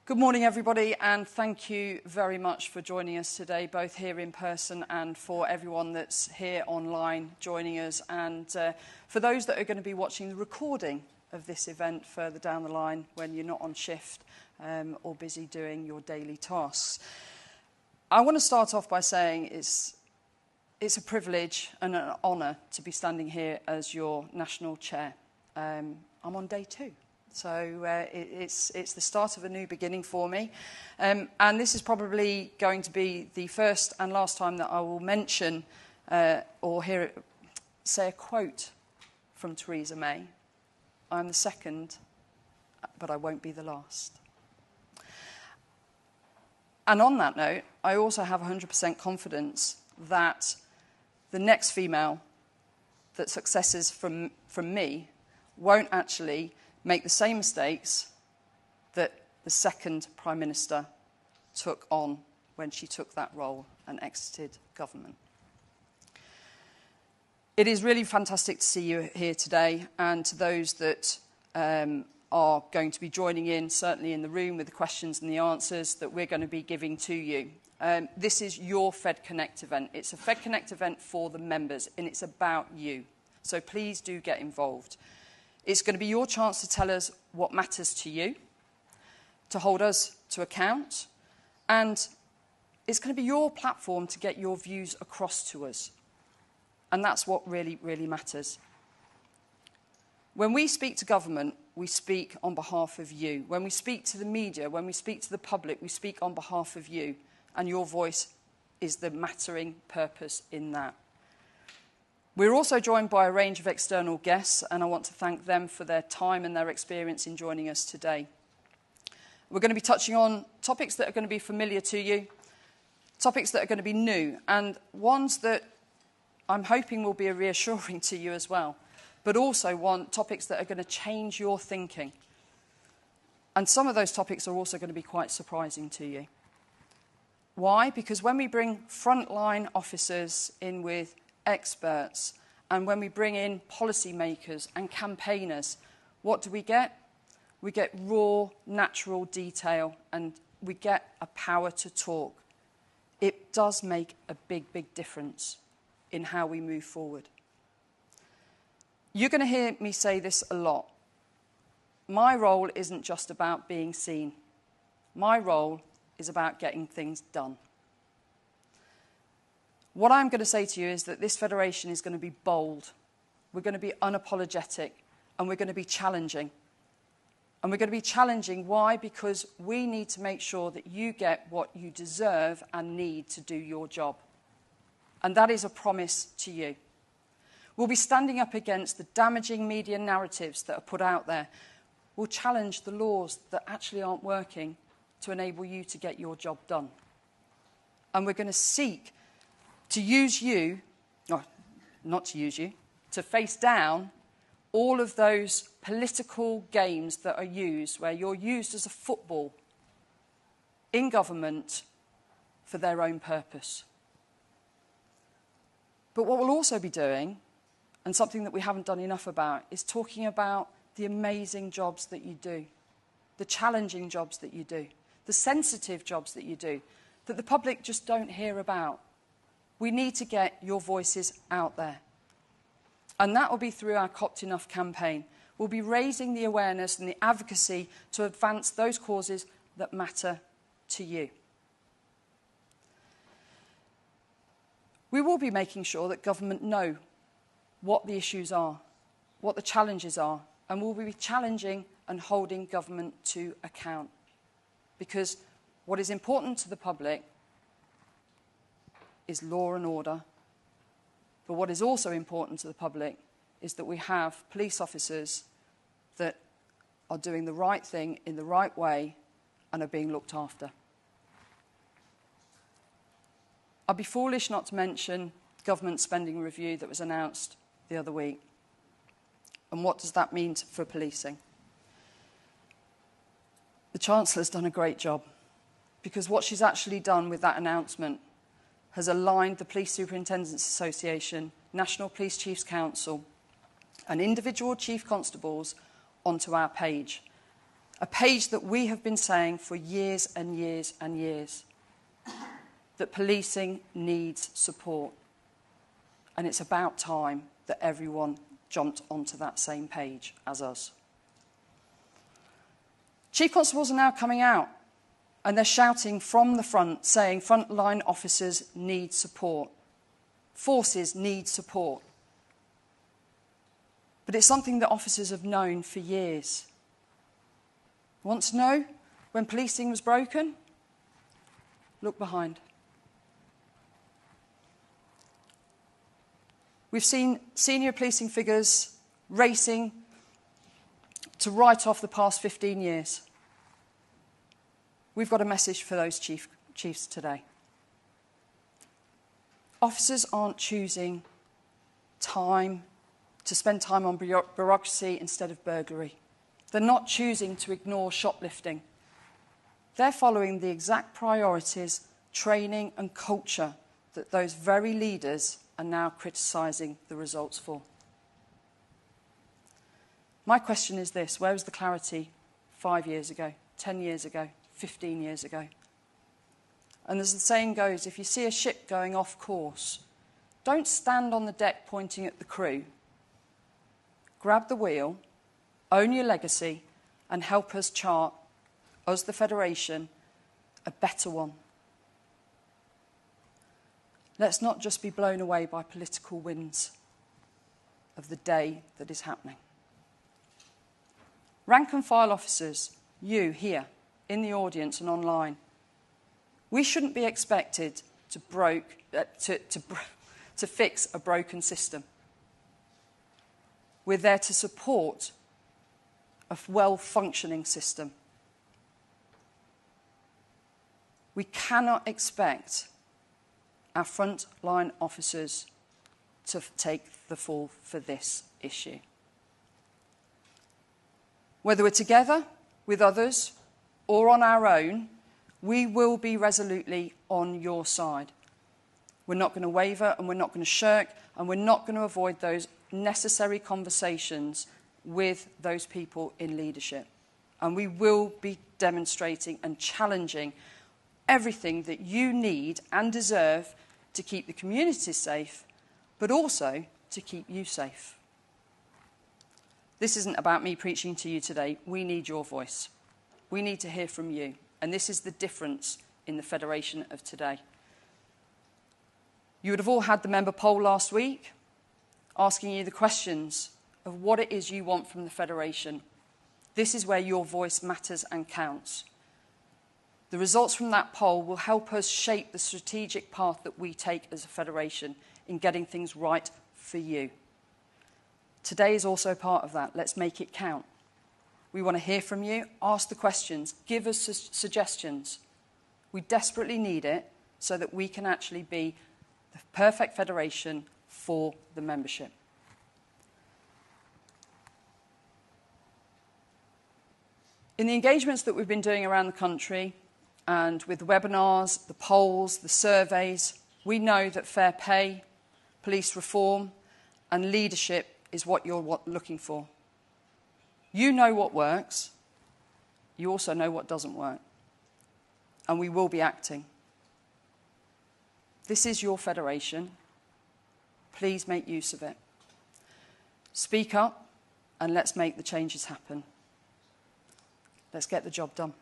Good morning, everybody, and thank you very much for joining us today, both here in person and for everyone that's here online joining us, and for those that are going to be watching the recording of this event further down the line when you're not on shift or busy doing your daily tasks. I want to start off by saying it's a privilege and an honour to be standing here as your national chair. I'm on day 2. So it's the start of a new beginning for me. And this is probably going to be the first and last time that I will mention or say a quote from Theresa May. I'm the second, but I won't be the last. And on that note, I also have 100% confidence that the next female that successes from me won't actually make the same mistakes that the second Prime Minister took on when she took that role and exited government. It is really fantastic to see you here today, and to those that are going to be joining in, certainly in the room with the questions and the answers that we're going to be giving to you. This is your FedConnect event. It's a FedConnect event for the members, and it's about you. So please do get involved. It's going to be your chance to tell us what matters to you, to hold us to account, and it's going to be your platform to get your views across to us. And that's what really, really matters. When we speak to government, we speak on behalf of you. When we speak to the media, when we speak to the public, we speak on behalf of you, and your voice is the mattering purpose in that. We're also joined by a range of external guests, and I want to thank them for their time and their experience in joining us today. We're going to be touching on topics that are going to be familiar to you, topics that are going to be new, and ones that I'm hoping will be reassuring to you as well, but also topics that are going to change your thinking. And some of those topics are also going to be quite surprising to you. Why? Because when we bring frontline officers in with experts, and when we bring in policymakers and campaigners, what do we get? We get raw, natural detail, and we get a power to talk. It does make a big, big difference in how we move forward. You're going to hear me say this a lot. My role isn't just about being seen. My role is about getting things done. What I'm going to say to you is that this federation is going to be bold. We're going to be unapologetic, and we're going to be challenging. And we're going to be challenging. Why? Because we need to make sure that you get what you deserve and need to do your job. And that is a promise to you. We'll be standing up against the damaging media narratives that are put out there. We'll challenge the laws that actually aren't working to enable you to get your job done. And we're going to seek to use you, or not to use you, to face down all of those political games that are used, where you're used as a football in government for their own purpose. But what we'll also be doing, and something that we haven't done enough about, is talking about the amazing jobs that you do, the challenging jobs that you do, the sensitive jobs that you do, that the public just don't hear about. We need to get your voices out there. And that will be through our Copt Enough campaign. We'll be raising the awareness and the advocacy to advance those causes that matter to you. We will be making sure that government know what the issues are, what the challenges are, and we'll be challenging and holding government to account. Because what is important to the public is law and order. But what is also important to the public is that we have police officers that are doing the right thing in the right way and are being looked after. I'd be foolish not to mention the government spending review that was announced the other week. And what does that mean for policing? The Chancellor's done a great job, because what she's actually done with that announcement has aligned the Police Superintendents Association, National Police Chiefs Council, and individual chief constables onto our page. A page that we have been saying for years and years and years, that policing needs support. And it's about time that everyone jumped onto that same page as us. Chief constables are now coming out and they're shouting from the front, saying frontline officers need support. Forces need support. But it's something that officers have known for years. Want to know when policing was broken? Look behind. We've seen senior policing figures racing to write off the past 15 years. We've got a message for those chiefs today. Officers aren't choosing to spend time on bureaucracy instead of burglary. They're not choosing to ignore shoplifting. They're following the exact priorities, training and culture that those very leaders are now criticising the results for. My question is this: where was the clarity 5 years ago, 10 years ago, 15 years ago? And as the saying goes, if you see a ship going off course, don't stand on the deck pointing at the crew. Grab the wheel, own your legacy, and help us chart, us the Federation, a better one. Let's not just be blown away by political winds of the day that is happening. Rank and file officers, you here, in the audience and online, we shouldn't be expected to fix a broken system. We're there to support a well-functioning system. We cannot expect our frontline officers to take the fall for this issue. Whether we're together with others or on our own, we will be resolutely on your side. We're not going to waver and we're not going to shirk and we're not going to avoid those necessary conversations with those people in leadership. And we will be demonstrating and challenging everything that you need and deserve to keep the community safe, but also to keep you safe. This isn't about me preaching to you today. We need your voice. We need to hear from you. And this is the difference in the Federation of today. You would have all had the member poll last week, asking you the questions of what it is you want from the Federation. This is where your voice matters and counts. The results from that poll will help us shape the strategic path that we take as a Federation in getting things right for you. Today is also part of that. Let's make it count. We want to hear from you, ask the questions, give us suggestions. We desperately need it so that we can actually be the perfect Federation for the membership. In the engagements that we've been doing around the country, and with the webinars, the polls, the surveys, we know that fair pay, police reform, and leadership is what you're looking for. You know what works. You also know what doesn't work. And we will be acting. This is your Federation. Please make use of it. Speak up, and let's make the changes happen. Let's get the job done.